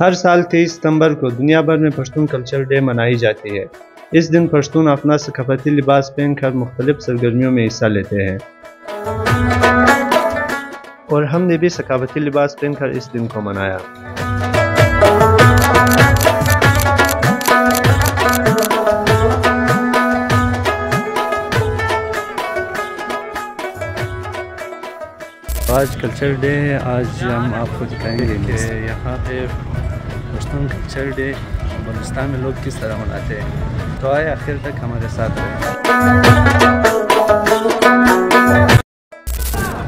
हर साल 23 सितंबर को दुनिया भर में पश्तून कल्चर डे मनाई जाती है। इस दिन पश्तून अपना सकाफती लिबास पहनकर मुख्तलिफ सरगर्मियों में हिस्सा लेते हैं और हमने भी सकाफती लिबास पहनकर इस दिन को मनाया। आज कल्चर डे है। आज हम आपको दिखाएंगे कि यहाँ पे पश्तून कल्चर डे बलूचिस्तान में लोग किस तरह मनाते हैं। तो आए आखिर तक हमारे साथ रहें।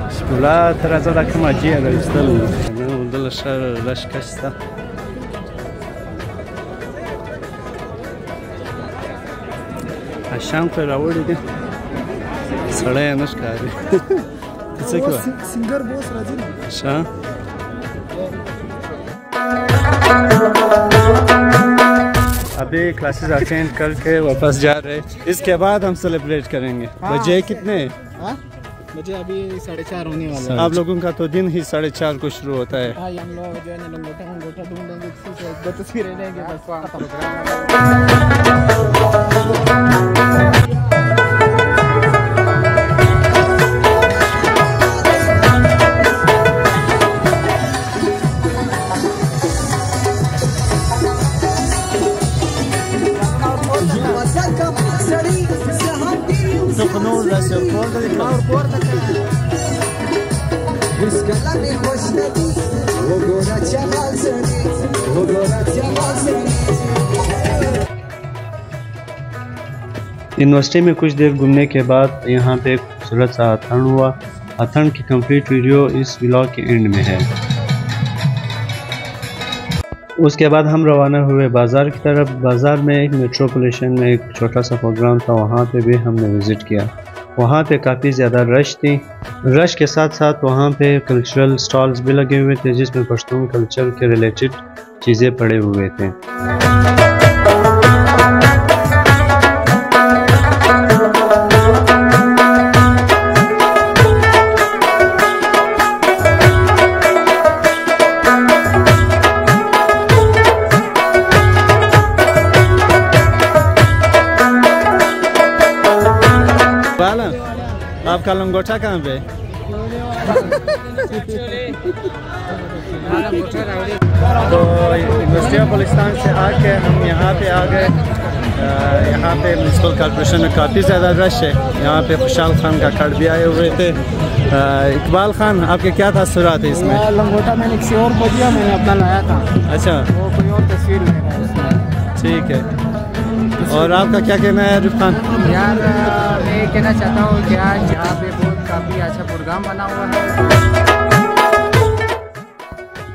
Bismillah, teraz tak magia da istal. Ne oldu laş kaçta. Aşağı yukarı avurdu. Saraya nuşkari. Kısa ki var. Singer boss razı. Aşağı. अभी क्लासेस अटेंड करके वापस जा रहे हैं। इसके बाद हम सेलिब्रेट करेंगे। बजे कितने? बजे अभी 4:30 होने वाला है। आप लोगों का तो दिन ही 4:30 को शुरू होता है। हाँ, हम लोग जो है ना लंगोटा ढूंढेंगे, दो तस्वीरें लेंगे बस। यूनिवर्सिटी में कुछ देर घूमने के बाद यहाँ पे एक खूबसूरत सा अथान हुआ। अथान की कंप्लीट वीडियो इस व्लॉग के एंड में है। उसके बाद हम रवाना हुए बाज़ार की तरफ। बाज़ार में एक मेट्रोपोलिटन में एक छोटा सा प्रोग्राम था, वहाँ पे भी हमने विज़िट किया। वहाँ पे काफ़ी ज़्यादा रश थी। रश के साथ साथ वहाँ पे कल्चरल स्टॉल्स भी लगे हुए थे जिसमें पश्तून कल्चर के रिलेटेड चीज़ें पड़े हुए थे। आपका लंगोटा कहाँ पे? तो यूनिवर्सिटी ऑफ बलूचिस्तान से आके हम यहाँ पे आ गए। यहाँ पे म्यूनसिपल कॉर्पोरेशन में काफ़ी ज़्यादा रश है। यहाँ पे खुशहाल खान का कार्ड भी आए हुए थे। इकबाल खान, आपके क्या तासुरात है इसमें? लंगोटा मैंने किसी और को दिया, मैंने अपना लाया था। अच्छा, वो कोई और तस्वीर ले रहा है उसमें। ठीक है। और आपका क्या कहना है आरिफ खान? यार मैं कहना चाहता हूँ कि आज यहाँ पे बहुत काफ़ी अच्छा प्रोग्राम बना हुआ है।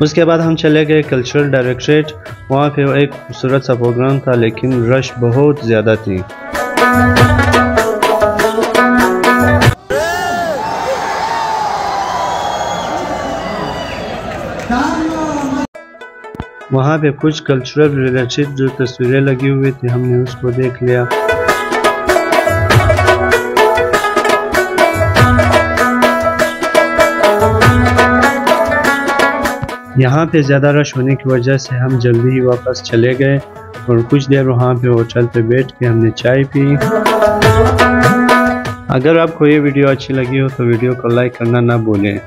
उसके बाद हम चले गए कल्चरल डायरेक्टरेट। वहाँ पे एक खूबसूरत सा प्रोग्राम था लेकिन रश बहुत ज़्यादा थी। वहाँ पे कुछ कल्चरल रिलेटेड जो तस्वीरें लगी हुई थी हमने उसको देख लिया। यहाँ पे ज़्यादा रश होने की वजह से हम जल्दी ही वापस चले गए और कुछ देर वहाँ पे होटल पे बैठ के हमने चाय पी। अगर आपको ये वीडियो अच्छी लगी हो तो वीडियो को लाइक करना ना भूलें।